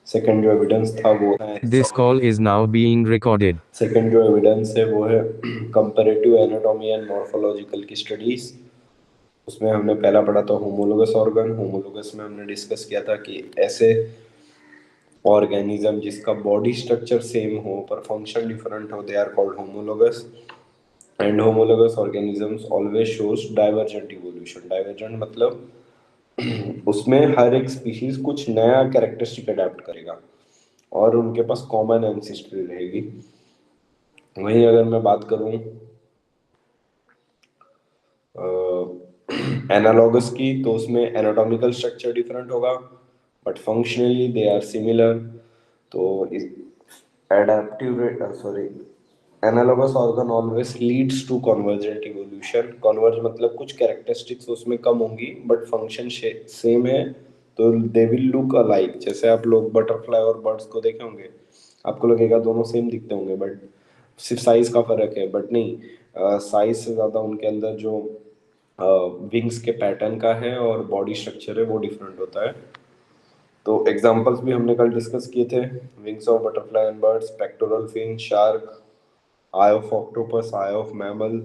Second जो evidence था वो है This call is now being recorded. Second जो एविडेंस है वो है कंपैरेटिव एनाटॉमी एंड मॉर्फोलॉजिकल की स्टडीज। उसमें हमने पहला पढ़ा था होमोलोगस ऑर्गन। होमोलोगस में हमने डिस्कस किया था कि ऐसे ऑर्गेनिज्म जिसका बॉडी स्ट्रक्चर सेम हो पर फंक्शन डिफरेंट हो, they are called homologous. And homologous organisms always shows divergent evolution. Divergent मतलब उसमें हर एक स्पीशीज कुछ नया कैरेक्टरिस्टिक अडेप्ट करेगा और उनके पास कॉमन एंसेस्ट्री रहेगी। वहीं अगर मैं बात करूं एनालॉगस की, तो उसमें एनाटॉमिकल स्ट्रक्चर डिफरेंट होगा but functionally they are similar. तो adaptive sorry analogous organ always leads to convergent evolution. Converge मतलब कुछ कैरेक्टरिस्टिक्स उसमें कम होंगी बट फंक्शन सेम है, तो दे विल लुक अलाइक। जैसे आप लोग बटरफ्लाई और बर्ड्स को देखे होंगे, आपको लगेगा दोनों सेम दिखते होंगे बट सिर्फ साइज का फर्क है, बट नहीं, साइज से ज़्यादा उनके अंदर जो विंग्स के पैटर्न का है और बॉडी स्ट्रक्चर है वो डिफरेंट होता है। तो एग्जांपल्स भी हमने कल डिस्कस किए थे, wings of butterfly and birds, pectoral fin shark, eye of octopus, eye of mammal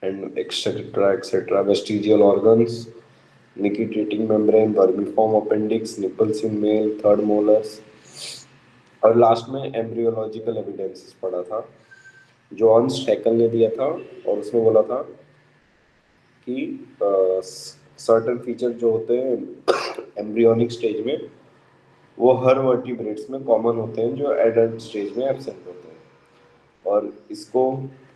and etcetera etcetera. Vestigial organs, nictitating membrane, vermiform appendix, nipples in male, third molars. और last में embryological evidences पढ़ा था जो ऑन्स tackle ने दिया था, और उसमें बोला था कि सर्टेन फीचर जो होते हैं एम्ब्रियोनिक स्टेज में वो हर वर्टिब्रेट्स में कॉमन होते हैं जो एडल्ट स्टेज में एब्सेंट होते हैं। और इसको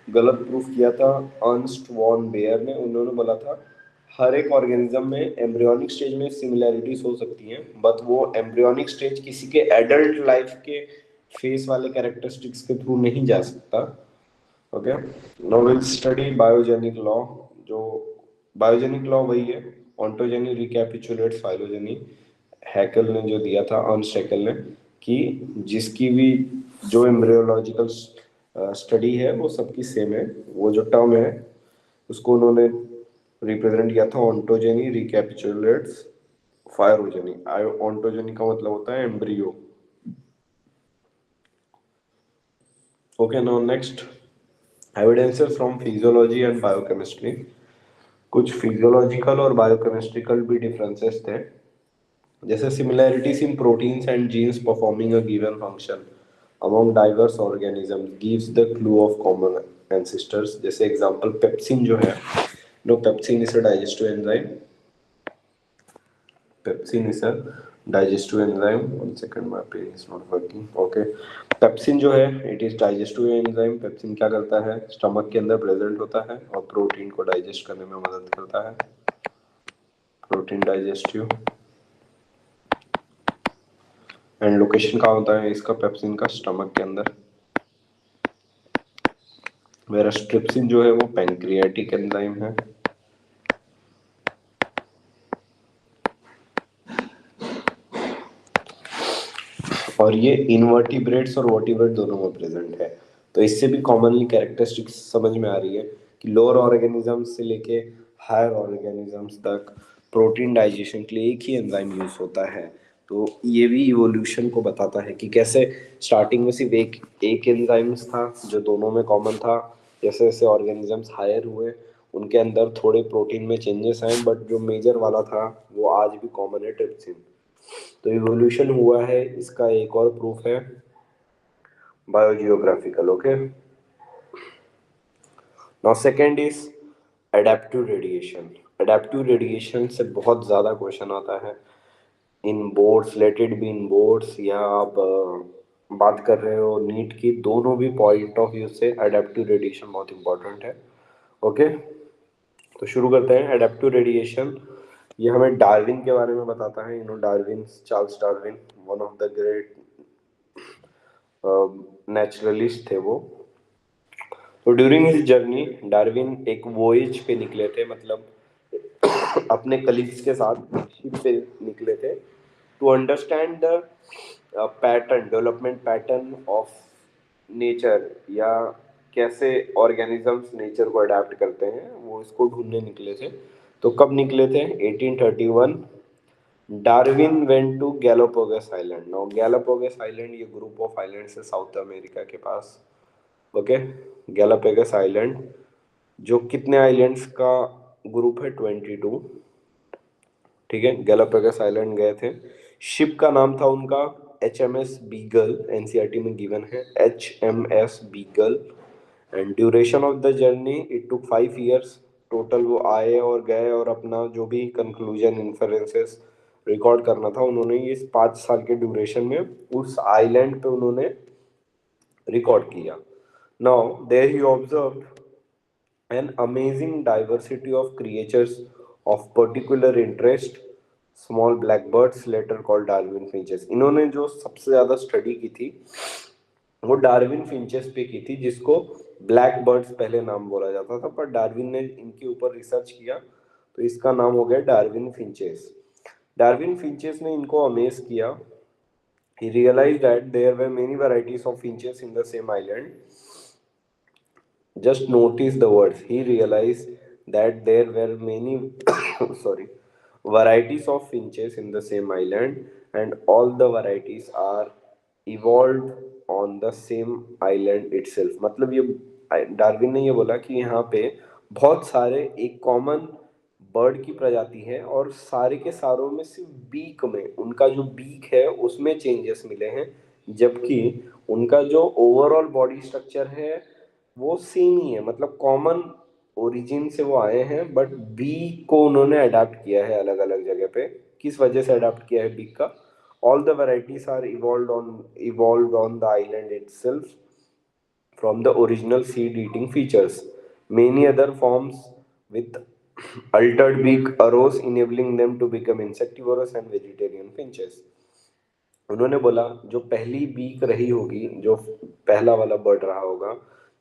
गलत प्रूफ किया था अर्नस्ट वॉन बेयर ने। उन्होंने बोला था हर एक ऑर्गेनिज्म में एम्ब्रियोनिक स्टेज में सिमिलैरिटीज हो सकती हैं बट वो एम्ब्रियोनिक स्टेज किसी के एडल्ट लाइफ के फेस वाले कैरेक्टरिस्टिक्स के थ्रू नहीं जा सकता। Okay, now will study biogenic law. जो बायोजेनिक लॉ वही है, ऑन्टोजेनी रिकैपिचुलेट्स फाइलोजेनी। हैकल ने जो दिया था, अर्नस्ट हैकल ने, कि जिसकी भी जो एम्ब्रियोलॉजिकल स्टडी है वो सबकी सेम है। वो जो टर्म है उसको उन्होंने रिप्रेजेंट किया था ऑन्टोजेनी रिकैपिचुलेट्स फायरोजेनी। ऑन्टोजेनी का मतलब होता है embryo. Okay, now next evidences from physiology and biochemistry. कुछ फिजियोलॉजिकल और बायोकेमिस्ट्रिकल भी डिफरेंसेस थे, जैसे similarities in proteins and genes performing a given function among diverse organisms gives the clue of common ancestors. जैसे एग्जांपल पेप्सिन जो है, no, pepsin is a digestive enzyme. Pepsin is a digestive enzyme. One second, my pen is not working. Okay, pepsin जो है it is digestive enzyme. Pepsin क्या करता है, stomach के अंदर प्रेजेंट होता है और प्रोटीन को डाइजेस्ट करने में मदद करता है। Protein digestive. एंड लोकेशन कहाँ होता है इसका, पेप्सिन का, स्टमक के अंदर। वेरा ट्रिप्सिन जो है वो पैंक्रियाटिक एंजाइम है। और ये इनवर्टिब्रेट्स और वर्टिब्रेट दोनों में प्रेजेंट है। तो इससे भी कॉमनली कैरेक्टरिस्टिक्स समझ में आ रही है कि लोअर ऑर्गेनिजम्स से लेके हायर ऑर्गेनिजम्स तक प्रोटीन डाइजेशन के लिए एक ही एंजाइम यूज होता है। तो ये भी इवोल्यूशन को बताता है कि कैसे स्टार्टिंग में सिर्फ एक एंजाइम्स था जो दोनों में कॉमन था। जैसे जैसे ऑर्गेनिजम्स हायर हुए उनके अंदर थोड़े प्रोटीन में चेंजेस आए बट जो मेजर वाला था वो आज भी कॉमन है, ट्रिप्सिन। तो इवोल्यूशन हुआ है इसका एक और प्रूफ है biogeographical. Okay, now second is adaptive radiation. Adaptive radiation से बहुत ज़्यादा क्वेश्चन आता है in boards, let it be in boards या आप बात कर रहे हो नीट की, दोनों भी पॉइंट ऑफ व्यू से एडेप्टिव रेडिएशन बहुत इंपॉर्टेंट है। ओके, तो शुरू करते हैं। एडेप्टिव रेडिएशन ये हमें डार्विन के बारे में बताता है। Darwin, Charles Darwin, one of the great naturalist थे वो। तो ड्यूरिंग हिज जर्नी डार्विन एक वोएज पे निकले थे, मतलब अपने कलीग्स के साथ शिप पे निकले थे to understand the pattern, development pattern of nature, या कैसे ऑर्गेनिजम्स नेचर को अडेप्ट करते हैं, वो इसको ढूंढने निकले थे। तो कब निकले थे, 1831 Darwin went to Galapagos island. Now Galapagos island ये ग्रुप ऑफ आइलैंड्स है साउथ अमेरिका के पास। ओके, गैलापागोस आइलैंड जो कितने आइलैंड्स का ग्रुप है, 22। ठीक है, गैलापागोस आइलैंड गए थे। शिप का नाम था उनका HMS बीगल, एनसीईआरटी में गिवन है HMS beagle. And duration of the journey it took 5 years total. वो आए और गए और अपना जो भी कंक्लूजन इन्फरेंसेस रिकॉर्ड करना था उन्होंने इस 5 साल के ड्यूरेशन में उस आइलैंड पे उन्होंने रिकॉर्ड किया। Now there he observe an amazing diversity of creatures of particular interest, small black birds later called Darwin finches. इन्होंने जो सबसे ज्यादा स्टडी की थी वो डार्विन फिंचेस पे की थी, जिसको ब्लैक बर्ड्स पहले नाम बोला जाता था, पर डार्विन ने इनके ऊपर रिसर्च किया तो इसका नाम हो गया डार्विन फिंचेस। डार्विन फिंचेस ने इनको अमेज किया। He realized that there were many varieties of finches in the same island. Just notice the words. He realized that there were many sorry varieties of finches in the same island, and all the varieties are evolved on the same island itself। मतलब ये Darwin ने ये बोला कि यहाँ पे बहुत सारे एक कॉमन बर्ड की प्रजाति है और सारे के सारों में सिर्फ बीक में, उनका जो बीक है उसमें चेंजेस मिले हैं, जबकि उनका जो ओवरऑल बॉडी स्ट्रक्चर है वो सेम ही है। मतलब कॉमन ओरिजिन से वो आए हैं, बट बीक को उन्होंने अडाप्ट किया है अलग अलग जगह पे। किस वजह से अडाप्ट किया है बीक का? All the varieties are evolve on the island itself from the original seed-eating features. Many other forms with altered beak arose, enabling them to become insectivorous and vegetarian finches. उन्होंने बोला जो पहली beak रही होगी, जो पहला वाला बर्ड रहा होगा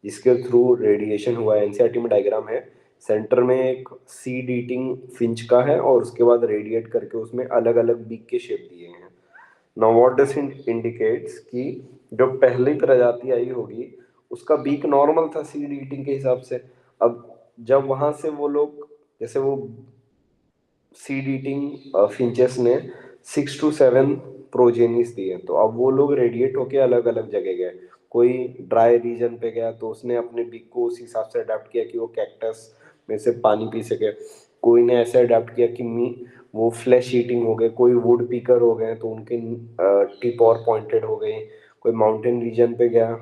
जिसके थ्रू रेडिएशन हुआ है, एनसीईआरटी में डायग्राम है, सेंटर में एक सीड ईटिंग फिंच का है और उसके बाद रेडिएट करके उसमें अलग अलग बीक के शेप दिए हैं। नाउ व्हाट डज इंडिकेट्स कि जो पहली प्रजाति आई होगी उसका बीक नॉर्मल था सीड ईटिंग के हिसाब से। अब जब वहां से वो लोग, जैसे वो सीड ईटिंग फिंचेस ने 6 to 7 प्रोजेनिस दिए, तो अब वो लोग रेडिएट होके अलग अलग जगह गए। कोई ड्राई रीजन पे गया तो उसने अपने बीक को उस हिसाब से अडेप्ट किया कि वो कैक्टस में से पानी पी सके। कोई ने ऐसे अडेप्ट किया कि वो फ्लैश ईटिंग हो गए। कोई वुड पीकर हो गए तो उनके टिप और पॉइंटेड हो गई। कोई माउंटेन रीजन पे गया,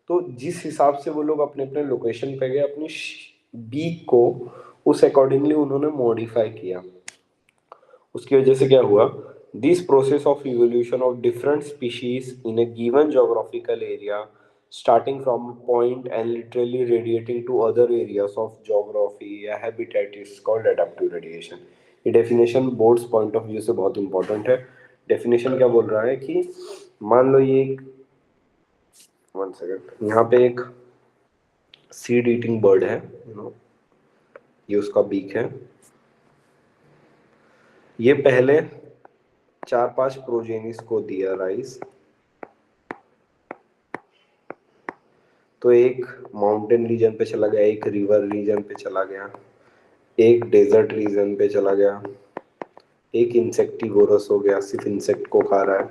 तो जिस हिसाब से वो लोग अपने अपने लोकेशन पे गए अपनी बीक को उस अकॉर्डिंगली उन्होंने मॉडिफाई किया। उसकी वजह से क्या हुआ, this process of evolution of different species in a given geographical area starting from a point and literally radiating to other areas of geography या habitat is called adaptive radiation। ये definition boards point of view से बहुत important है। Definition क्या बोल रहा है कि मान लो ये एक, 1 सेकेंड, यहाँ पे एक सीड ईटिंग बर्ड है, ये उसका बीक है। ये पहले 4-5 प्रोजेनिस को दिया राइस, तो एक माउंटेन रीजन पे चला गया, एक रिवर रीजन पे चला गया, एक डेजर्ट रीजन पे चला गया, एक इंसेक्टिवोरस हो गया, सिर्फ इंसेक्ट को खा रहा है,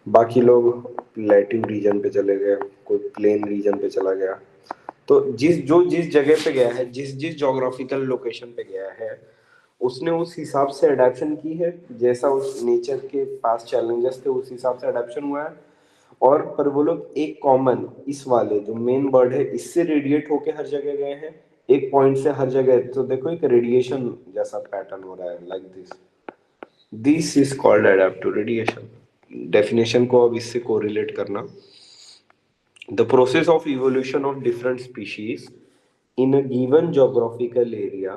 बाकी लोग प्लेटिव रीजन पे चले गए, कोई प्लेन रीजन पे चला गया। तो जिस जगह पे गया है, जिस जिस जोग्राफिकल लोकेशन पे गया है उसने उस हिसाब से अडेप्शन की है, जैसा उस नेचर के पास चैलेंजेस थे उस हिसाब से अडेप्शन हुआ है। और पर वो लोग एक कॉमन इस वाले जो मेन बर्ड है इससे रेडिएट होके हर जगह गए हैं, एक पॉइंट से हर जगह। तो देखो एक रेडिएशन जैसा पैटर्न हो रहा है, like this is called adaptive radiation. Definition को अब इससे कोरिलेट करना, the process of evolution of different species in a given geographical area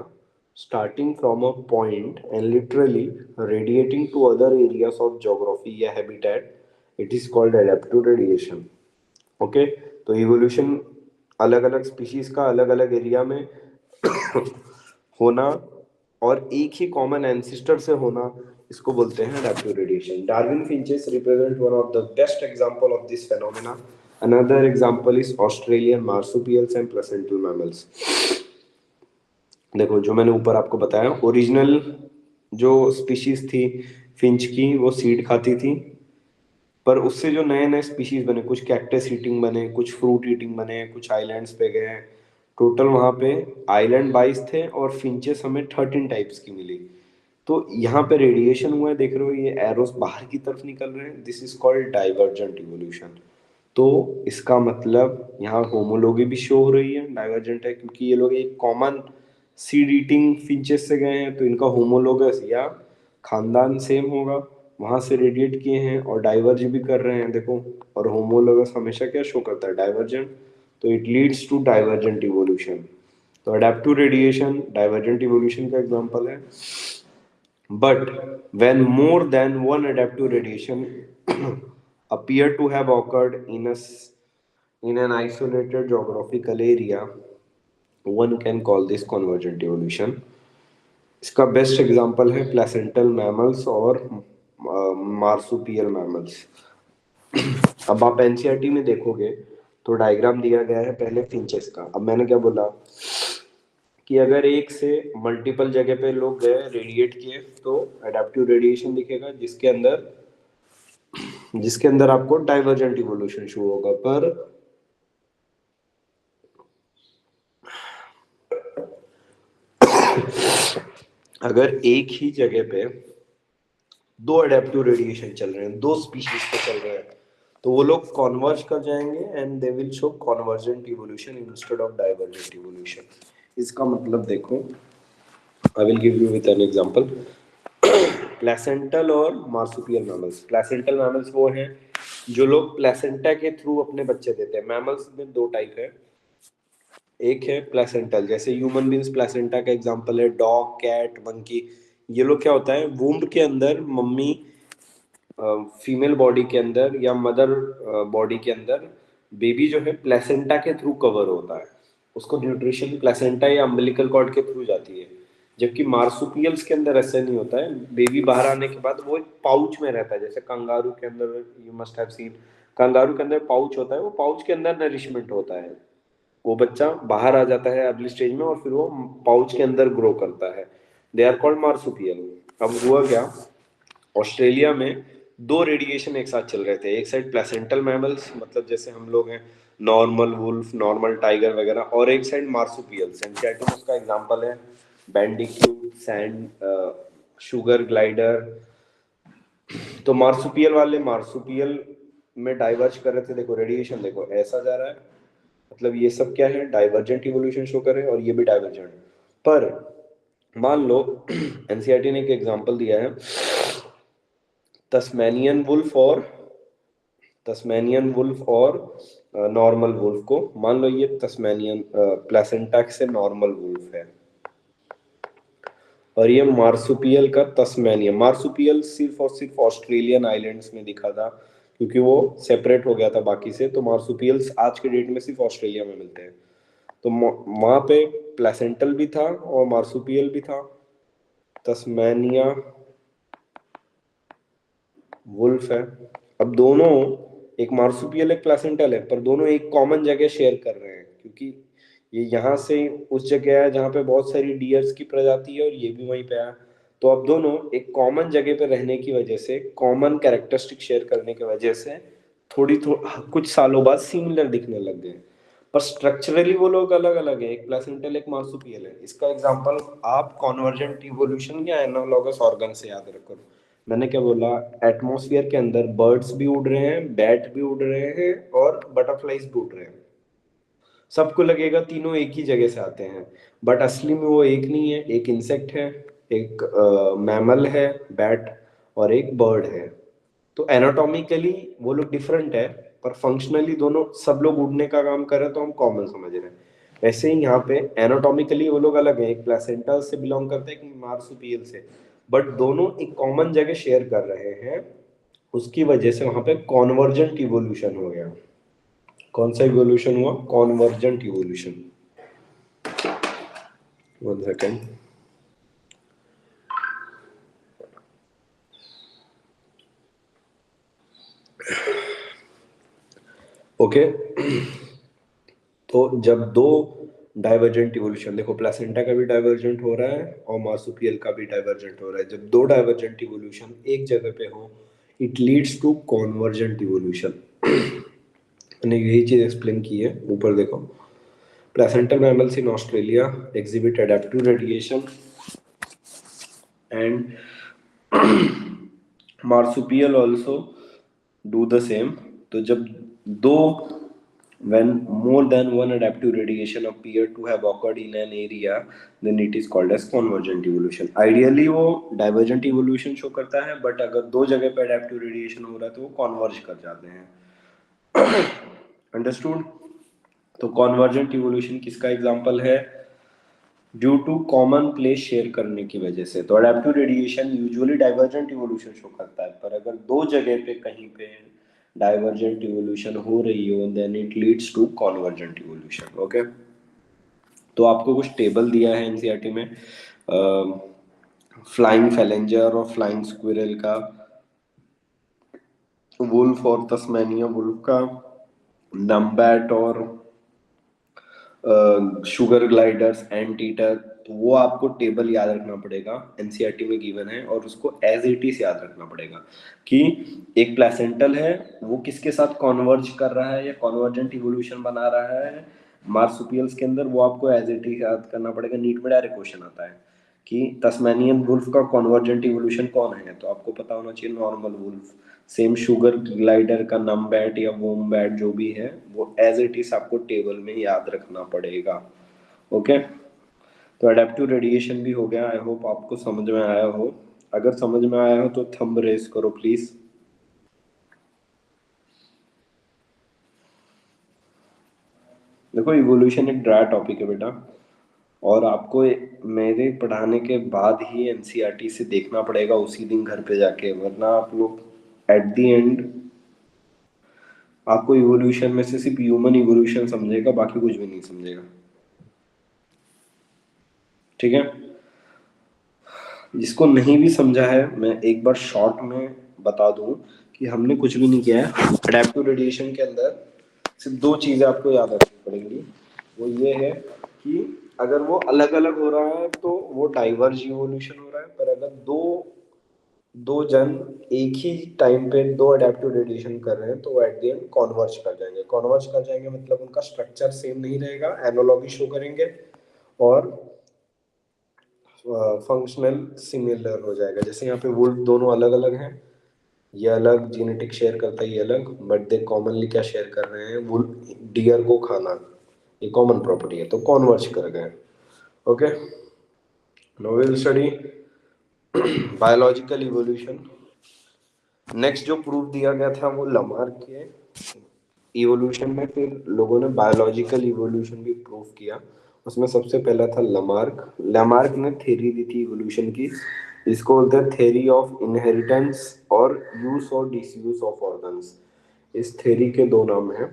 starting from a point and literally radiating to other areas of geography या habitat, it is called adaptive radiation। Okay, तो evolution अलग अलग species का अलग अलग area में होना और एक ही कॉमन एंसिस्टर से होना, इसको बोलते हैं adaptive radiation. Darwin finches represent one of the best example of this phenomena. Another example is Australian marsupials and placental mammals. देखो जो मैंने ऊपर आपको बताया, ओरिजिनल जो स्पीशीज थी फिंच की, वो सीड खाती थी, पर उससे जो नए नए स्पीशीज बने, कुछ कैक्टस ईटिंग बने, कुछ फ्रूट ईटिंग बने, कुछ आइलैंड्स पे गए। टोटल वहां पे आइलैंड 22 थे और फिंचेस हमें 13 टाइप्स की मिली। तो यहाँ पे रेडिएशन हुआ है, देख रहे हो ये एरोस बाहर की तरफ निकल रहे हैं, this is called divergent evolution. तो इसका मतलब यहाँ होमोलॉगी भी शो हो रही है, डाइवर्जेंट है, क्योंकि ये लोग एक कॉमन सीड ईटिंग फिंचेस से गए हैं, तो इनका होमोलोगस या खानदान सेम होगा, वहां से रेडिएट किए हैं और डाइवर्ज भी कर रहे हैं, देखो। और होमोलोगस हमेशा क्या शो करता है, डाइवर्जेंट। तो it leads to divergent evolution. तो अडेप्टिव रेडिएशन डाइवर्जेंट इवोल्यूशन का एग्जांपल है। But when more than one adaptive radiation appear to have occurred in an isolated geographical area, one can call this convergent evolution. इसका best example है placental mammals और marsupial mammals. अब आप NCERT में देखोगे तो डायग्राम दिया गया है पहले फिंचेस का। अब मैंने क्या बोला कि अगर एक से मल्टीपल जगह पे लोग गए रेडिएट किए तो एडेप्टिव रेडिएशन दिखेगा, जिसके अंदर आपको डाइवर्जेंट इवोल्यूशन शो होगा। पर अगर एक ही जगह पे दो एडेप्टिव रेडिएशन चल रहे हैं, दो स्पीशीज पे चल रहे हैं, तो वो लोग कॉन्वर्ज कर जाएंगे and they will show convergent evolution instead of divergent evolution. इसका मतलब देखो, I will give you with an example. Placental और मार्सुपियल मैमल्स। प्लेसेंटल मैमल्स वो हैं जो लोग प्लेसेंटा के थ्रू अपने बच्चे देते हैं। मैमल्स में दो टाइप है, एक है प्लेसेंटल, जैसे ह्यूमन बींग्स प्लेसेंटा का एग्जांपल है, डॉग, कैट, मंकी। ये लोग क्या होता है, वूम्ब के अंदर मम्मी फीमेल बॉडी के अंदर या मदर बॉडी के अंदर बेबी जो है प्लेसेंटा के थ्रू कवर होता है, उसको न्यूट्रिशन प्लेसेंटा या अम्बिलिकल कॉर्ड के थ्रू जाती है। जबकि मार्सुपियल्स के अंदर ऐसा नहीं होता है, बेबी बाहर आने के बाद वो एक पाउच में रहता है, जैसे कंगारू के अंदर, you must have seen, kangaroo के अंदर पाउच होता है, वो पाउच के अंदर नरिशमेंट होता है, वो बच्चा बाहर आ जाता है अर्ली स्टेज में और फिर वो पाउच के अंदर ग्रो करता है। They are called marsupial. अब हुआ क्या, ऑस्ट्रेलिया में दो रेडिएशन एक साथ चल रहे थे, एक साइड प्लेसेंटल मैमल्स, मतलब जैसे हम लोग हैं, नॉर्मल वुल्फ, नॉर्मल टाइगर वगैरह, और एक साइड मार्सुपियल्स। एंशियाटिन उसका एग्जांपल है, बैंडिक्यूट, सैंड, शुगर ग्लाइडर। तो मार्सुपियल वाले मार्सुपियल में डाइवर्ज कर रहे थे, देखो रेडिएशन देखो ऐसा जा रहा है, मतलब ये सब क्या है, डाइवर्जेंट इवोल्यूशन शो कर रहे हैं, और ये भी डाइवर्जेंट। पर मान लो एनसीईआरटी ने एक एग्जांपल दिया है, तस्मेनियन वुल्फ और नॉर्मल वुल्फ को। मान लो ये तस्मेनियन प्लेसेंटा से नॉर्मल वुल्फ है और ये मार्सुपियल का तस्मेनियन। मार्सुपियल सिर्फ और सिर्फ ऑस्ट्रेलियन आइलैंड्स में दिखा था क्योंकि वो सेपरेट हो गया था बाकी से, तो मार्सुपियल्स आज के डेट में सिर्फ ऑस्ट्रेलिया में मिलते हैं। तो वहां पे प्लेसेंटल भी था और मार्सुपियल भी था। तस्मेनिया वुल्फ है। अब दोनों, एक मार्सुपियल एक प्लेसेंटल है, पर दोनों एक कॉमन जगह शेयर कर रहे हैं, क्योंकि ये यहाँ से उस जगह है जहाँ पे बहुत सारी डियर्स की प्रजाति है और ये भी वहीं पे है। तो अब दोनों एक कॉमन जगह पे रहने की वजह से, कॉमन कैरेक्टरिस्टिक शेयर करने की वजह से कुछ सालों बाद सिमिलर दिखने लग गए, पर स्ट्रक्चरली वो लोग अलग अलग है, एक प्लेसेंटल एक मार्सुपियल है। इसका एग्जांपल आप कॉन्वर्जेंट इवोल्यूशन या एनालॉगस ऑर्गन से याद रखो। मैंने क्या बोला, एटमॉस्फेयर के अंदर बर्ड्स भी उड़ रहे हैं, बैट भी उड़ रहे हैं और बटरफ्लाईज भी उड़ रहे हैं। सबको लगेगा तीनों एक ही जगह से आते हैं, बट असली में वो एक नहीं है, एक इंसेक्ट है, एक मैमल है बैट, और एक बर्ड है। तो एनाटॉमिकली वो लोग डिफरेंट है, पर फंक्शनली दोनों सब लोग उड़ने का काम कर रहे हैं, तो हम कॉमन समझ रहे हैं। वैसे ही यहाँ पे एनाटॉमिकली वो लोग अलग है, एक प्लेसेंटा से बिलोंग करते हैं, एक मार्सुपियल से, बट दोनों एक कॉमन जगह शेयर कर रहे हैं। उसकी वजह से वहां पे कॉन्वर्जेंट इवोल्यूशन हो गया। कौन सा इवोल्यूशन हुआ, convergent evolution. One second. Okay. तो जब दो डाइवर्जेंट इवोल्यूशन, देखो प्लेसेंटा का भी डाइवर्जेंट हो रहा है और मार्सुपियल का भी डाइवर्जेंट हो रहा है। जब दो डाइवर्जेंट इवोल्यूशन एक जगह पे हो, it leads to convergent evolution. मैंने यही चीज एक्सप्लेन की है, ऊपर देखो। Placental mammals in Australia exhibit adaptive radiation and marsupial also do the same। तो जब दो when more than one adaptive radiation appear to have occurred in an area, then it is called as convergent evolution। ideally वो divergent evolution show करता है, but अगर दो जगह पे adaptive radiation हो रहा है तो वो converge कर जाते हैं। अंडरस्टूड। तो कॉन्वर्जेंट इवोल्यूशन किसका एग्जांपल है? Due to common place share करने की वजह से। तो adaptive radiation usually divergent evolution show करता है, पर अगर दो जगह पे कहीं पे डाइवर्जेंट इवोल्यूशन हो रही हो, then it leads to convergent evolution. Okay, तो आपको कुछ टेबल दिया है एनसीईआरटी में फ्लाइंग फैलेंजर और फ्लाइंग स्क्विरल का, वुल्फ और तस्मेनिया वुल्फ का, नम्बैट और शुगर ग्लाइडर्स, एंट ईटर। तो वो आपको टेबल याद रखना पड़ेगा, एनसीईआरटी में गिवन है, और उसको एज इट इज याद रखना पड़ेगा कि एक प्लेसेंटल है, वो किसके साथ कॉन्वर्ज कर रहा है या कॉन्वर्जेंट इवोल्यूशन बना रहा है मार्सुपियल्स के अंदर, वो आपको एज इट इज याद करना पड़ेगा। नीट में डायरेक्ट क्वेश्चन आता है कि तस्मेनियन वुल्फ का कॉन्वर्जेंट इवोल्यूशन कौन है, तो आपको पता होना चाहिए normal wolf. Same sugar glider का नमबैट या वोम्बैट जो भी है, वो एज इट इज आपको टेबल में याद रखना पड़ेगा। ओके, तो अडेप्टिव रेडिएशन भी हो गया। आई होप आपको समझ में आया हो। अगर समझ में आया हो तो थंब रेस करो प्लीज। देखो इवोल्यूशन एक ड्राई टॉपिक है बेटा, और आपको मेरे पढ़ाने के बाद ही एनसीईआरटी से देखना पड़ेगा उसी दिन घर पे जाके, वरना आप लोग एट द एंड आपको इवोल्यूशन में से सिर्फ ह्यूमन इवोल्यूशन समझेगा, बाकी कुछ भी नहीं समझेगा। ठीक है, जिसको नहीं भी समझा है मैं एक बार शॉर्ट में बता दूं कि हमने कुछ भी नहीं किया है। अडेप्टिव रेडिएशन के अंदर सिर्फ दो चीजें आपको याद रखनी पड़ेंगी। वो ये है कि अगर वो अलग अलग हो रहा है तो वो डाइवर्ज इवोल्यूशन हो रहा है, पर अगर दो दो जन एक ही टाइम पे दो अडेप्टिव रेडिएशन कर रहे हैं तो वो एट द एंड कॉन्वर्ज कर जाएंगे। कॉन्वर्ज कर जाएंगे मतलब उनका स्ट्रक्चर सेम नहीं रहेगा, एनालॉगी शो करेंगे और फंक्शनल सिमिलर हो जाएगा। जैसे यहाँ पे वुल्फ दोनों अलग अलग हैं, ये अलग जेनेटिक शेयर करता है, ये अलग, बट दे कॉमनली क्या शेयर कर रहे हैं? वुल्फ डियर को खाना, ये कॉमन प्रॉपर्टी है, तो कॉन्वर्ज कर गए। Okay, now we will study biological evolution. Next जो प्रूफ दिया गया था वो लमार्क के इवोल्यूशन में, फिर लोगों ने बायोलॉजिकल इवोल्यूशन भी प्रूफ किया। उसमें सबसे पहला था लमार्क। लमार्क ने थ्योरी दी थी इवोल्यूशन की, इसको बोलते हैं थ्योरी ऑफ इनहेरिटेंस और यूज और डिसयूज ऑफ ऑर्गन्स। इस थ्योरी के दो नाम हैं।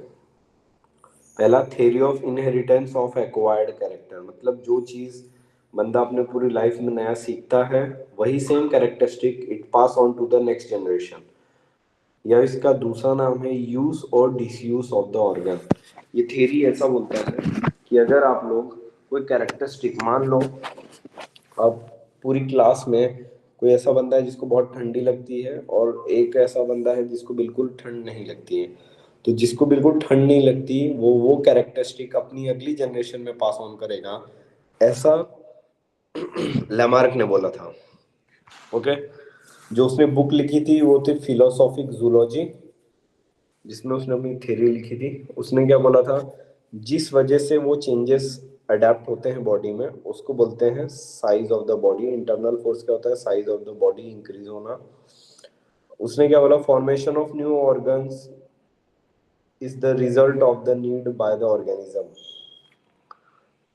पहला theory of inheritance of acquired character, मतलब जो चीज बंदा अपने पूरी लाइफ में नया सीखता है वही same characteristic it pass on to the next generation. या इसका दूसरा नाम है यूज और डिसयूज ऑफ द ऑर्गन। ये थ्योरी ऐसा बोलता है कि अगर आप लोग कोई कैरेक्टरिस्टिक, मान लो अब पूरी क्लास में कोई ऐसा बंदा है जिसको बहुत ठंडी लगती है और एक ऐसा बंदा है जिसको बिल्कुल ठंड नहीं लगती है, तो जिसको बिल्कुल ठंड नहीं लगती वो कैरेक्टरिस्टिक अपनी अगली जनरेशन में पास ऑन करेगा, ऐसा लेमार्क ने बोला था। ओके, जो उसने बुक लिखी थी वो थी फिलोसॉफिक जूलॉजी, जिसमें उसने अपनी थ्योरी लिखी थी। उसने क्या बोला था? जिस वजह से वो चेंजेस अडेप्ट होते हैं बॉडी में उसको बोलते हैं size of the body. Internal force क्या होता है? Size of the body increase होना। उसने क्या बोला? Formation of new organs is the result of the need by the organism.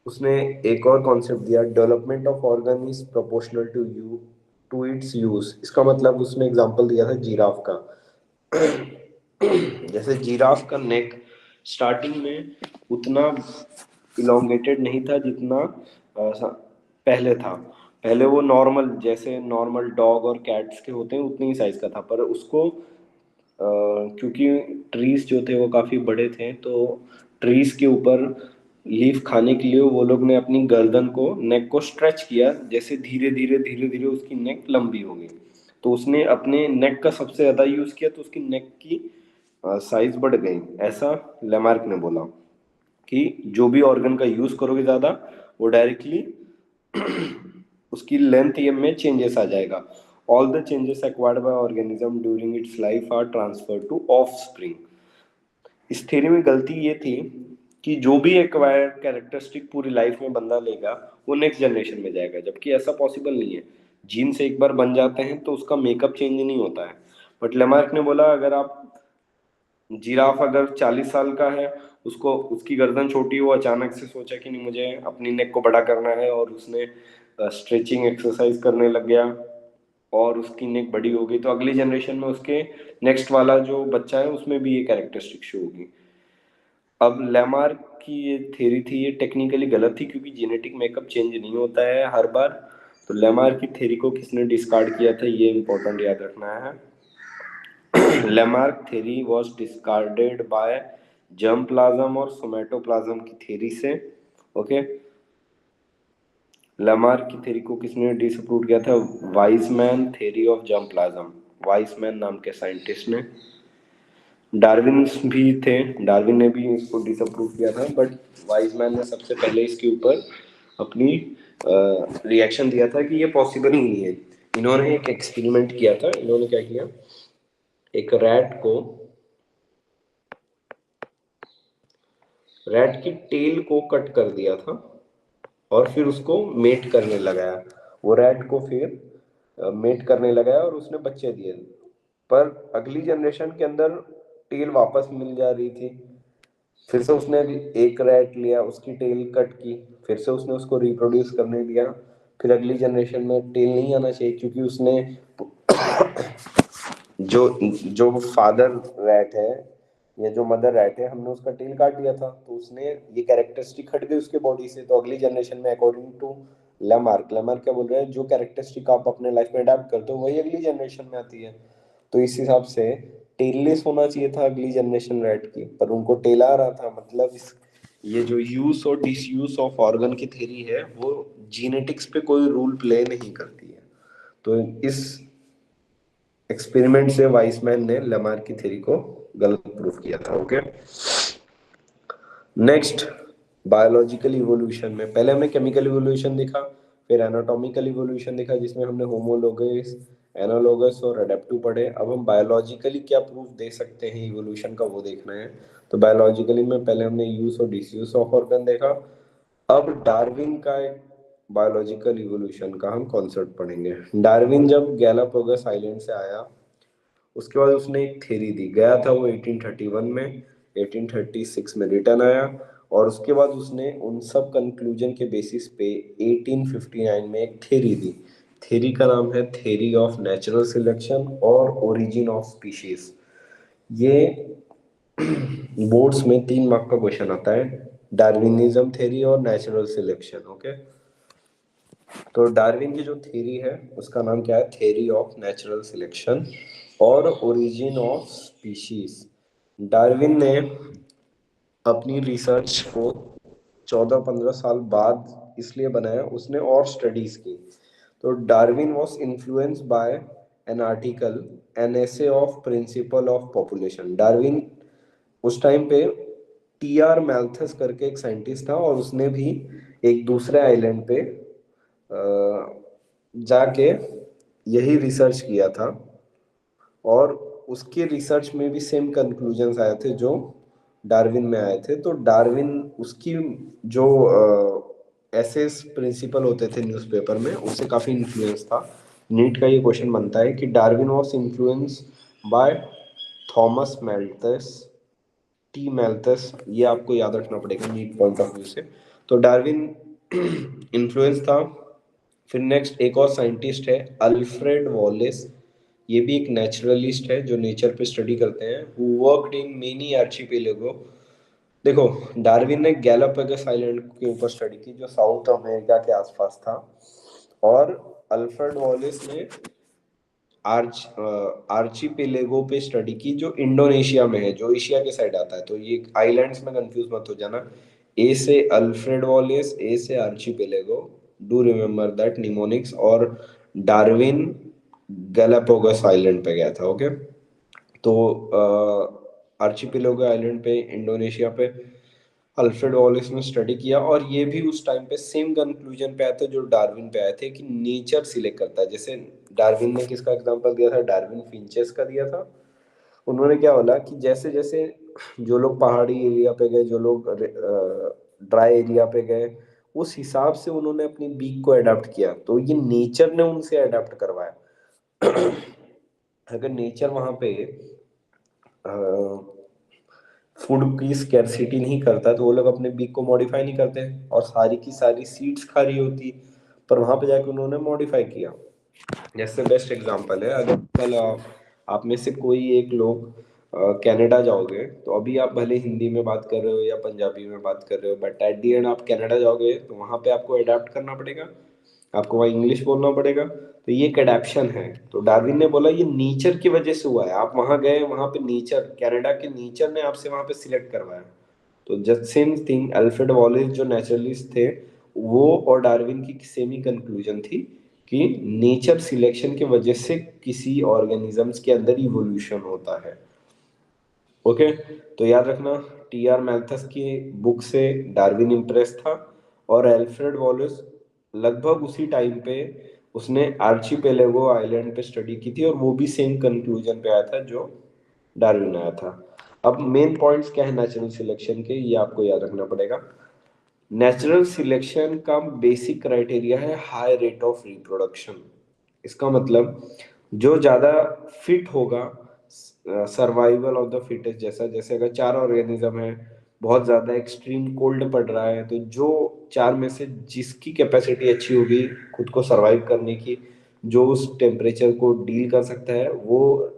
उसने एक और कॉन्सेप्ट दिया, development of organ is proportional to you to its use. इसका मतलब उसने एग्जांपल दिया था जिराफ का। जैसे जिराफ का नेक स्टार्टिंग में उतना इलोंगेटेड नहीं था जितना पहले था। पहले वो नॉर्मल, जैसे नॉर्मल डॉग और कैट्स के होते हैं उतनी ही साइज का था, पर उसको क्योंकि ट्रीज जो थे वो काफ़ी बड़े थे, तो ट्रीज के ऊपर लीफ खाने के लिए वो लोग ने अपनी गर्दन को, नेक को स्ट्रेच किया, जैसे धीरे धीरे धीरे धीरे उसकी नेक लंबी हो गई। तो उसने अपने नेक का सबसे ज्यादा यूज किया तो उसकी नेक की साइज बढ़ गई। ऐसा लेमार्क ने बोला कि जो भी ऑर्गन का यूज करोगे ज्यादा, वो डायरेक्टली उसकी लेंथ ये में चेंजेस आ जाएगा। All the changes acquired by organism during its life are transfer to off. इस थ्योरी में गलती ये थी कि जो भी एक्वायर्ड कैरेक्टरिस्टिक पूरी लाइफ में बंदा लेगा वो नेक्स्ट जनरेशन में जाएगा, जबकि ऐसा पॉसिबल नहीं है। जीन से एक बार बन जाते हैं तो उसका मेकअप चेंज नहीं होता है। बट लेमार्क ने बोला अगर आप, जिराफ अगर 40 साल का है, उसको उसकी गर्दन छोटी हो, अचानक से सोचा कि नहीं मुझे अपनी नेक को बड़ा करना है, और उसने स्ट्रेचिंग एक्सरसाइज करने लग गया और उसकी नेक बड़ी हो गई, तो अगली जनरेशन में उसके नेक्स्ट वाला जो बच्चा है उसमें भी ये कैरेक्टरिस्टिक शो होगी। अब लेमार्क की ये थ्योरी थी, ये टेक्निकली गलत थी क्योंकि जेनेटिक मेकअप चेंज नहीं होता है हर बार। तो लेमार्क की थ्योरी को किसने डिस्कार्ड किया था, ये इंपॉर्टेंट याद रखना है। Lamarck theory was discarded by germplasm और सोमेटोप्लाज्म की थ्योरी से। ओके, लेमार्क की थ्योरी को किसने डिसअप्रूव किया था, Wiseman theory of germplasm, Wiseman नाम के साइंटिस्ट ने। डार्विन भी थे, डार्विन ने भी इसको डिसअप्रूव किया था, बट वाइजमैन ने सबसे पहले इसके ऊपर अपनी रिएक्शन दिया था कि ये पॉसिबल ही नहीं है। इन्होंने एक एक्सपेरिमेंट किया था। इन्होंने क्या किया, एक रैट की टेल को कट कर दिया था और फिर उसको मेट करने लगाया। वो रैट को फिर मेट करने लगाया और उसने बच्चे दिए। पर अगली जनरेशन के अंदर टेल वापस मिल जा रही थी। फिर से उसने एक रैट लिया, उसकी टेल कट की, फिर से उसने उसको रिप्रोड्यूस करने दिया। फिर अगली जनरेशन में टेल नहीं आना चाहिए क्योंकि उसने जो जो फादर रैट है या जो मदर रैट है, हमने उसका टेल काट दिया था, तो उसने ये कैरेक्टरिस्टिक हट गई उसके बॉडी से। तो अगली जनरेशन में अकॉर्डिंग टू लेमार्क, लेमार्क क्या बोल रहे हैं, जो कैरेक्टरिस्टिक आप अपने लाइफ में अडेप्ट करते हो वही अगली जनरेशन में आती है। तो इस हिसाब से टेललेस होना चाहिए था अगली जनरेशन रैट की, पर उनको टेल आ रहा था। मतलब इस ये जो यूज और डिसयूज ऑफ ऑर्गन की थ्योरी है वो जीनेटिक्स पे कोई रूल प्ले नहीं करती है। तो इस एक्सपेरिमेंट से वाइसमैन ने लेमार्क की थ्योरी को गलत प्रूफ किया था। ओके, नेक्स्ट, बायोलॉजिकल इवोल्यूशन में पहले हमने केमिकल इवोल्यूशन देखा, फिर एनाटॉमिकल इवोल्यूशन देखा जिसमें हमने होमोलोगस, एनालोगस और अडेप्टिव पढ़े। अब हम बायोलॉजिकली क्या प्रूफ दे सकते हैं इवोल्यूशन का, वो देखना है। तो बायोलॉजिकली में पहले हमने यूज और डिसयूज ऑफ ऑर्गन देखा। अब डार्विन का एक बायोलॉजिकल इवोल्यूशन का हम कॉन्सेप्ट पढ़ेंगे। डार्विन जब गैलापागोस आइलैंड से आया, उसके बाद उसने एक थ्योरी दी। गया था वो 1831 में, 1836 में रिटर्न आया, और उसके बाद उसने उन सब कंक्लूजन के बेसिस पे 1859 में एक थ्योरी दी। थ्योरी का नाम है थ्योरी ऑफ नेचुरल सिलेक्शन और ओरिजिन ऑफ स्पीशीज। ये बोर्ड्स में 3 मार्क का क्वेश्चन आता है, डार्विनिज्म थ्योरी और नेचुरल सिलेक्शन। ओके, तो डार्विन की जो थ्योरी है उसका नाम क्या है, थ्योरी ऑफ नेचुरल सिलेक्शन और ओरिजिन ऑफ स्पीशीज। डार्विन ने अपनी रिसर्च को 14-15 साल बाद इसलिए बनाया, उसने और स्टडीज की। तो Darwin was influenced by an article, an essay of principle of population. Darwin उस टाइम पे टी आर मैल्थस करके एक साइंटिस्ट था, और उसने भी एक दूसरे आइलैंड पे जाके यही रिसर्च किया था, और उसके रिसर्च में भी सेम कंक्लूजन्स आए थे जो डार्विन में आए थे। तो डार्विन, उसकी जो ऐसे प्रिंसिपल होते थे न्यूज़पेपर में, उससे काफ़ी इन्फ्लुएंस था। नीट का ये क्वेश्चन बनता है कि Darwin was influence by Thomas Malthus, T Malthus, ये आपको याद रखना पड़ेगा नीट पॉइंट ऑफ व्यू से। तो डार्विन इन्फ्लुएंस था। फिर नेक्स्ट एक और साइंटिस्ट है अल्फ्रेड वॉलेस, ये भी एक नेचुरलिस्ट है जो नेचर पे स्टडी करते हैं, who worked in many archipelago. देखो, डार्विन ने गैलापागोस आइलैंड के ऊपर स्टडी की जो साउथ अमेरिका के आसपास था, और अल्फ्रेड वॉलेस ने आर्चिपेलेगो पे स्टडी की जो इंडोनेशिया में है, जो एशिया के साइड आता है। तो ये आइलैंड्स में कंफ्यूज मत हो जाना, ए से अल्फ्रेड वॉलेस, ए से आर्चिपेलेगो, डू रिमेम्बर दैट निमोनिक्स, और डार्विन गैलापागोस आइलैंड पे गया था। ओके, तो आर्चिपेलागो आइलैंड पे, इंडोनेशिया पे अल्फ्रेड वॉलेस ने स्टडी किया, और ये भी उस टाइम पे सेम कंक्लूजन पे आए थे जो डार्विन पे आए थे कि नेचर सिलेक्ट करता है। जैसे डार्विन ने किसका एग्जांपल दिया था, डार्विन फिंचेस का दिया था। उन्होंने क्या बोला कि जैसे जैसे जो लोग पहाड़ी एरिया पे गए, जो लोग ड्राई एरिया पे गए, उस हिसाब से उन्होंने अपनी बीक को अडाप्ट किया, तो ये नेचर ने उनसे अडाप्ट करवाया। अगर नेचर वहां पे फूड की स्कैर्सिटी नहीं करता तो वो लोग अपने बीक को मॉडिफाई नहीं करते, और सारी की सारी सीड्स खा रही होती, पर वहां पे जाके उन्होंने मॉडिफाई किया। जैसे बेस्ट एग्जांपल है, अगर कल आप में से कोई एक लोग कनाडा जाओगे, तो अभी आप भले हिंदी में बात कर रहे हो या पंजाबी में बात कर रहे हो, बट एट दी एंड आप कनाडा जाओगे तो वहां पे आपको अडेप्ट करना पड़ेगा, आपको वहाँ इंग्लिश बोलना पड़ेगा। तो ये एक एडेप्शन है। तो डार्विन ने बोला ये नेचर की वजह से हुआ है, आप वहां गए, वहां पे नेचर, कनाडा के नेचर ने आपसे वहां पे सिलेक्ट करवाया। तो just same thing, Alfred Wallace जो नेचुरलिस्ट थे, वो और डार्विन की सेम ही कंक्लूजन थी कि नेचर सिलेक्शन की वजह से किसी ऑर्गेनिजम्स के अंदर इवोल्यूशन होता है। ओके, तो याद रखना, टी आर मैल्थस की बुक से डार्विन इम्प्रेस था, और एल्फ्रेड वॉलेस लगभग उसी टाइम पे उसने आर्चिपेलेगो आइलैंड पे स्टडी की थी, और वो भी सेम कंक्लूजन पे आया था जो डार्विन आया था। अब मेन पॉइंट्स क्या है नेचुरल सिलेक्शन के, ये आपको याद रखना पड़ेगा। नेचुरल सिलेक्शन का बेसिक क्राइटेरिया है हाई रेट ऑफ रिप्रोडक्शन। इसका मतलब जो ज्यादा फिट होगा, सर्वाइवल ऑफ द फिटेस्ट, जैसा जैसे अगर चार ऑर्गेनिज्म है, बहुत ज्यादा एक्सट्रीम कोल्ड पड़ रहा है, तो जो चार में से जिसकी कैपेसिटी अच्छी होगी खुद को सरवाइव करने की, जो उस टेम्परेचर को डील कर सकता है, वो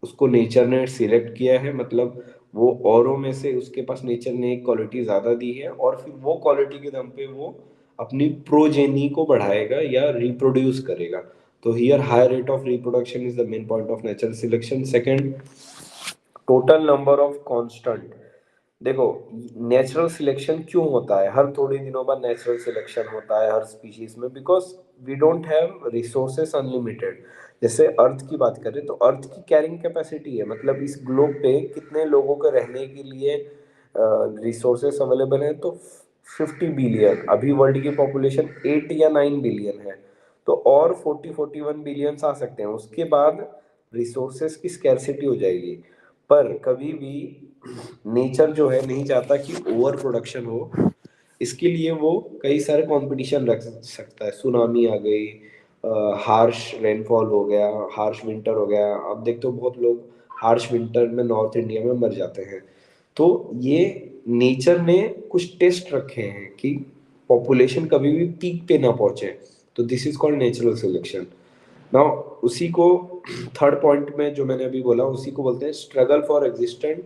उसको नेचर ने सिलेक्ट किया है। मतलब वो औरों में से उसके पास नेचर ने एक क्वालिटी ज्यादा दी है, और फिर वो क्वालिटी के दम पे वो अपनी प्रोजेनी को बढ़ाएगा या रिप्रोड्यूस करेगा। तो here high rate of reproduction is the main point of natural selection. Second, total number of constant. देखो, नेचुरल सिलेक्शन क्यों होता है, हर थोड़े दिनों बाद नेचुरल सिलेक्शन होता है हर स्पीशीज में, because we don't have resources unlimited. जैसे अर्थ की बात करें तो अर्थ की कैरिंग कैपेसिटी है, मतलब इस ग्लोब पे कितने लोगों के रहने के लिए रिसोर्सेस अवेलेबल हैं, तो 50 बिलियन। अभी वर्ल्ड की पॉपुलेशन 8 या 9 बिलियन है, तो और 40-41 बिलियन आ सकते हैं, उसके बाद रिसोर्सेस की स्कैर्सिटी हो जाएगी। पर कभी भी नेचर जो है नहीं चाहता कि ओवर प्रोडक्शन हो, इसके लिए वो कई सारे कंपटीशन रख सकता है। सुनामी आ गई, हार्श रेनफॉल हो गया, हार्श विंटर हो गया। अब देखते हो बहुत लोग हार्श विंटर में नॉर्थ इंडिया में मर जाते हैं। तो ये नेचर ने कुछ टेस्ट रखे हैं कि पॉपुलेशन कभी भी पीक पे ना पहुंचे, तो this is called natural selection. Now उसी को थर्ड पॉइंट में जो मैंने अभी बोला उसी को बोलते हैं स्ट्रगल फॉर एग्जिस्टेंट,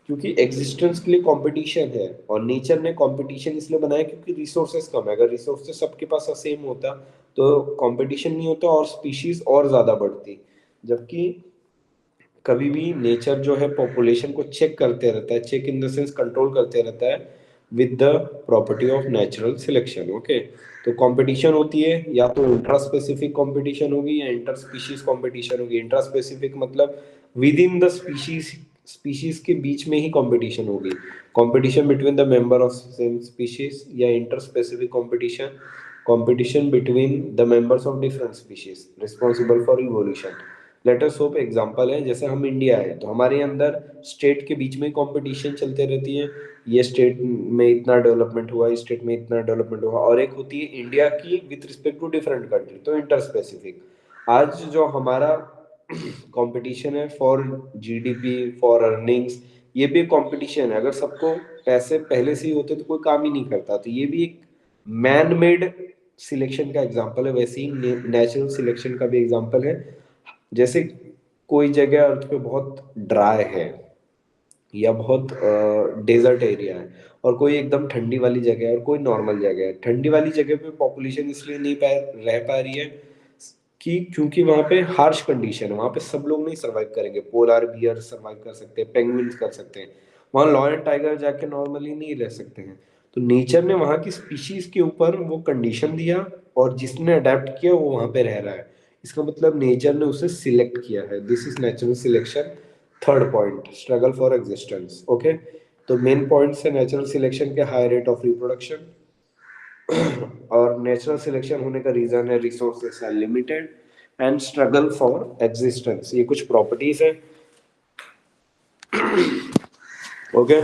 क्योंकि एग्जिस्टेंस के लिए कंपटीशन है, और नेचर ने कंपटीशन इसलिए बनाया क्योंकि रिसोर्सेस कम है। अगर रिसोर्सेस सबके पास सेम होता तो कंपटीशन नहीं होता और स्पीशीज और ज्यादा बढ़ती। जबकि कभी भी नेचर जो है पॉपुलेशन को चेक करते रहता है, check in the sense control करते रहता है with the property of natural selection. Okay, तो कंपटीशन होती है, या तो इंट्रा स्पेसिफिक कंपटीशन होगी या इंटर स्पीशीज कंपटीशन होगी। इंट्रा स्पेसिफिक मतलब within the species, species के बीच में ही कंपटीशन होगी, competition between the member of same species. या inter specific competition, competition between the members of different species responsible for evolution. Letter soap example है, जैसे हम इंडिया है तो हमारे अंदर स्टेट के बीच में कंपटीशन चलते रहती है, ये स्टेट में इतना डेवलपमेंट हुआ, इस स्टेट में इतना डेवलपमेंट हुआ, और एक होती है इंडिया की with respect to different country, तो इंटर स्पेसिफिक। आज जो हमारा कंपटीशन है फॉर जीडीपी, फॉर अर्निंग्स, ये भी कंपटीशन है। अगर सबको पैसे पहले से ही होते तो कोई काम ही नहीं करता, तो ये भी एक मैन मेड सिलेक्शन का एग्जाम्पल है। वैसे ही नेचुरल सिलेक्शन का भी एग्जाम्पल है। जैसे कोई जगह अर्थ पे बहुत ड्राई है या बहुत डेजर्ट एरिया है, और कोई एकदम ठंडी वाली जगह है और कोई नॉर्मल जगह है। ठंडी वाली जगह पे पॉपुलेशन इसलिए नहीं रह पा रही है कि क्योंकि वहां पे हार्श कंडीशन है, वहां पे सब लोग नहीं सरवाइव करेंगे। पोलार बियर सरवाइव कर सकते हैं, पेंगुइन्स कर सकते हैं, वहां लॉयन टाइगर जाके नॉर्मली नहीं रह सकते हैं। तो नेचर ने वहां की स्पीशीज के ऊपर वो कंडीशन दिया और जिसने अडेप्ट किया वो वहां पे रह रहा है। इसका मतलब नेचर ने उसे सिलेक्ट किया है। This is natural selection. Third point, struggle for existence. Okay, तो मेन पॉइंट्स है नेचुरल सिलेक्शन के, हाई रेट ऑफ रिप्रोडक्शन, और नेचुरल सिलेक्शन होने का रीजन है resources are limited and struggle for existence. ये कुछ प्रॉपर्टीज है। ओके,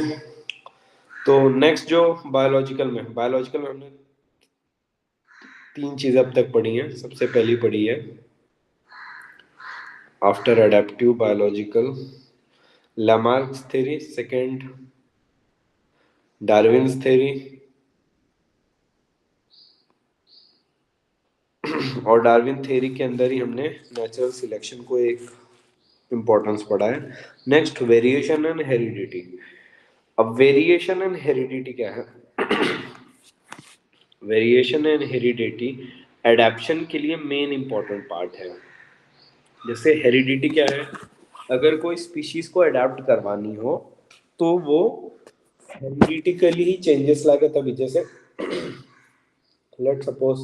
तो नेक्स्ट जो बायोलॉजिकल में हमने तीन चीजें अब तक पढ़ी हैं। सबसे पहली पढ़ी है after adaptive biological Lamarck's theory, second Darwin's theory, और डार्विन थ्योरी के अंदर ही हमने नेचुरल सिलेक्शन को एक इम्पोर्टेंस पढ़ा है। Next variation and heredity. अब वेरिएशन एंड हेरिडिटी क्या है? वेरिएशन एंड हेरिडिटी एडेप्शन के लिए मेन इंपॉर्टेंट पार्ट है। जैसे हेरिडिटी क्या है? अगर कोई स्पीशीज को अडेप्ट करवानी हो तो वो हेरिडिटिकली ही चेंजेस लाएगा तभी। जैसे लेट सपोज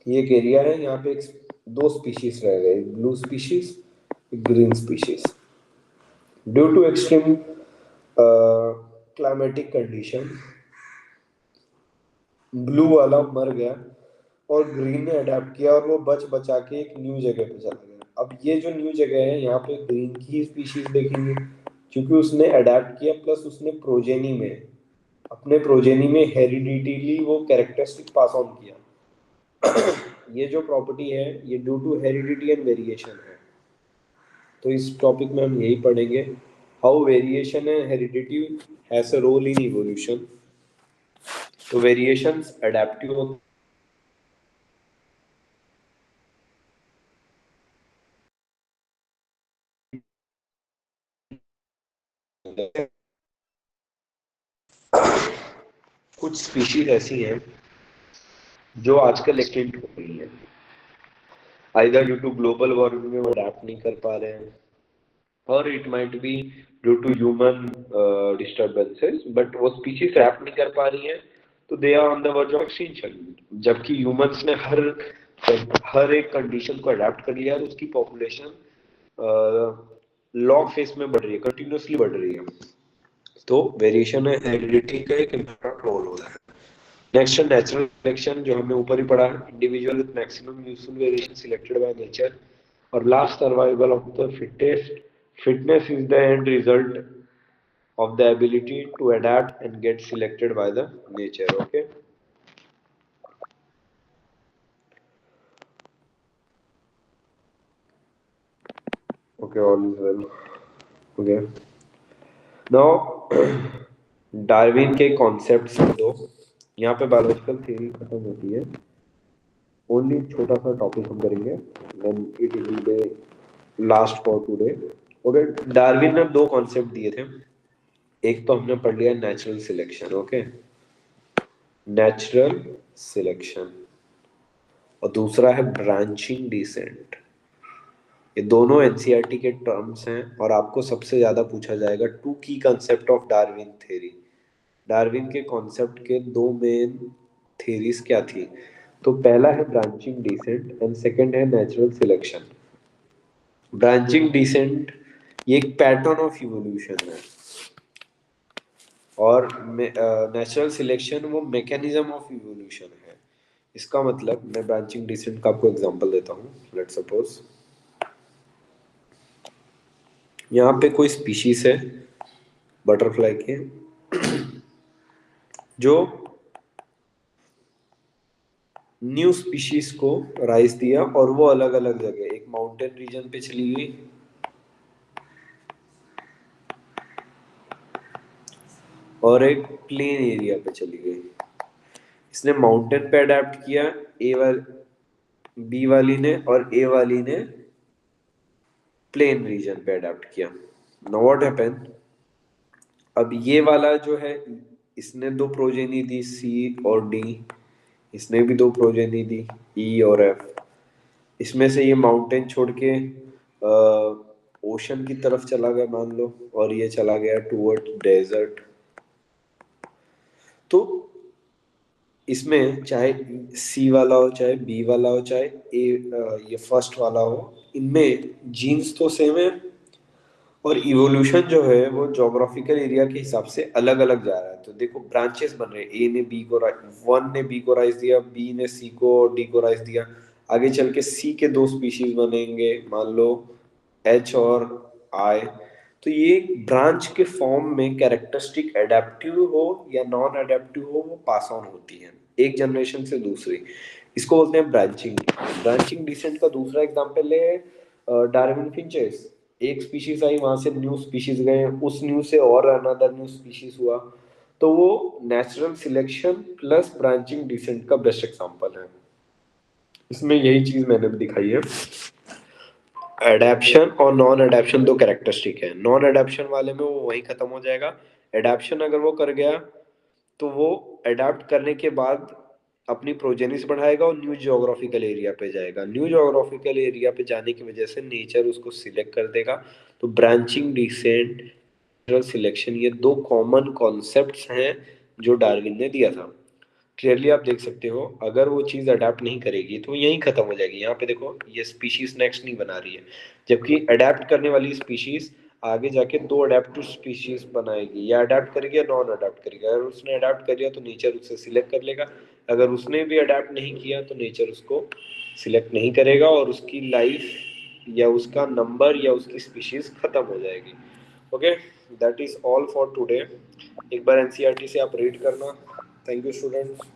ये एक एरिया है, यहाँ पे दो स्पीशीज रह गए, blue species, green species. Due to extreme climatic condition blue वाला मर गया और ग्रीन ने अडेप्ट किया और वो बच बचा के एक न्यू जगह पे चला गया। अब ये जो न्यू जगह है यहाँ पे ग्रीन की स्पीशीज देखेंगे क्योंकि उसने अडेप्ट किया, प्लस उसने प्रोजेनी में, अपने प्रोजेनी में हेरिडिटीली वो कैरेक्टरिस्टिक पास ऑन किया। ये जो प्रॉपर्टी है ये due to heredity and variation है। तो इस टॉपिक में हम यही पढ़ेंगे, how variation and heredity has a role in evolution. तो वेरिएशंस अडेप्टिव कुछ स्पीशीज ऐसी हैं जो आजकल एक्सटिंक्ट हो गई हैं, either due to global warming में वो अडेप्ट नहीं कर पा रहे हैं, और it might be due to human disturbances, but वो स्पीशीज अडेप्ट नहीं कर पा रही हैं तो दे are on the verge of extinction. जबकि ह्यूमंस ने हर एक कंडीशन को अडेप्ट कर लिया और उसकी पॉपुलेशन लॉन्ग फेस में बढ़ रही है, कंटिन्यूसली बढ़ रही है। तो वेरिएशन है हेरिडिटी का एक इम्पोर्टेंट रोल होता है। नेक्स्ट है नेचुरल सिलेक्शन, जो हमने ऊपर ही पढ़ा है, individual with maximum useful variation selected by nature. और last, survival of the fittest. Fitness is the end result of the ability to adapt and get selected by the nature. Okay, all is well. Okay, now Darwin के concepts दो। यहाँ पे biological theory खत्म होती है, only छोटा सा topic हम करेंगे, then it will be last for today. Okay, Darwin ने दो कॉन्सेप्ट दिए थे। एक तो हमने पढ़ लिया natural selection. Okay, natural selection, और दूसरा है ब्रांचिंग डिसेंट। ये दोनों एनसीईआरटी के टर्म्स हैं और आपको सबसे ज्यादा पूछा जाएगा टू की concept of Darwin theory. Darwin के कॉन्सेप्ट के दो मेन थ्योरीज क्या थी? तो पहला है ब्रांचिंग डिसेंट एंड सेकंड है नेचुरल सिलेक्शन। ब्रांचिंग डिसेंट ये एक पैटर्न ऑफ इवोल्यूशन है, और नेचुरल सिलेक्शन वो मैकेनिज्म ऑफ इवोल्यूशन है। इसका मतलब, मैं ब्रांचिंग डिसेंट का आपको एग्जांपल देता हूँ। लेट सपोज यहाँ पे कोई स्पीशीज है बटरफ्लाई के जो न्यू स्पीशीज को राइज दिया, और वो अलग अलग जगह, एक माउंटेन रीजन पे चली गई और एक प्लेन एरिया पे चली गई। इसने माउंटेन पे अडेप्ट किया बी वाली ने, और ए वाली ने प्लेन रीजन पे अडेप्ट किया। नाउ व्हाट हैपन, अब ये वाला जो है इसने दो प्रोजेनी दी, सी और डी। इसने भी दो प्रोजेनी दी, ई और एफ। इसमें से ये माउंटेन छोड़ के ओशन की तरफ चला गया मान लो, और ये चला गया टूवर्ड डेजर्ट, तो इसमें चाहे सी वाला हो, चाहे बी वाला हो, चाहे ए ये फर्स्ट वाला हो, इनमें जीन्स तो सेम है, और इवोल्यूशन जो है वो जोग्राफिकल एरिया के हिसाब से अलग अलग जा रहा है। तो देखो ब्रांचेस बन रहे हैं, ए ने बी को वन ने बी को राइज दिया, बी ने सी को डी को राइज दिया, आगे चल के सी के दो स्पीशीज बनेंगे मान लो एच और आई। तो ये ब्रांच के फॉर्म में कैरेक्टरिस्टिक एडेप्टिव हो या नॉन एडेप्टिव हो, वो पास ऑन होती है एक जनरेशन से दूसरी। इसको बोलते हैं ब्रांचिंग। ब्रांचिंग डिसेंट का दूसरा एग्जांपल है डार्विन फिंचेस। एक स्पीशीज आई, वहां से न्यू स्पीशीज गए, उस न्यू से और अनदर न्यू स्पीशीज हुआ, तो वो natural selection plus branching descent का बेस्ट एग्जांपल है। इसमें यही चीज मैंने भी दिखाई है। एडेप्शन और नॉन एडेप्शन दो कैरेक्टरिस्टिक है। नॉन एडेप्शन वाले में वो वहीं खत्म हो जाएगा। एडेप्शन अगर वो कर गया तो वो अडेप्ट करने के बाद अपनी प्रोजेनिस बढ़ाएगा और न्यू ज्योग्राफिकल एरिया पे जाएगा। न्यू ज्योग्राफिकल एरिया पे जाने की वजह से नेचर उसको सिलेक्ट कर देगा। तो ब्रांचिंग डिसेंट, नेचुरल सिलेक्शन, ये दो कॉमन कॉन्सेप्ट्स हैं जो डार्विन ने दिया था। क्लियरली आप देख सकते हो, अगर वो चीज़ अडेप्ट नहीं करेगी तो यहीं खत्म हो जाएगी। यहाँ पे देखो ये स्पीशीज नेक्स्ट नहीं बना रही है, जबकि अडेप्ट करने वाली स्पीशीज आगे जाके दो अडेप्टिव स्पीशीज बनाएगी, या अडेप्ट करेगी या नॉन अडेप्ट करेगी। अगर उसने अडेप्ट कर लिया तो नेचर उससे सिलेक्ट कर लेगा, अगर उसने भी अडेप्ट नहीं किया तो नेचर उसको सिलेक्ट नहीं करेगा और उसकी लाइफ या उसका नंबर या उसकी स्पीशीज खत्म हो जाएगी। Okay, that is all for today. एक बार एनसीईआरटी से आप रीड करना। Thank you students.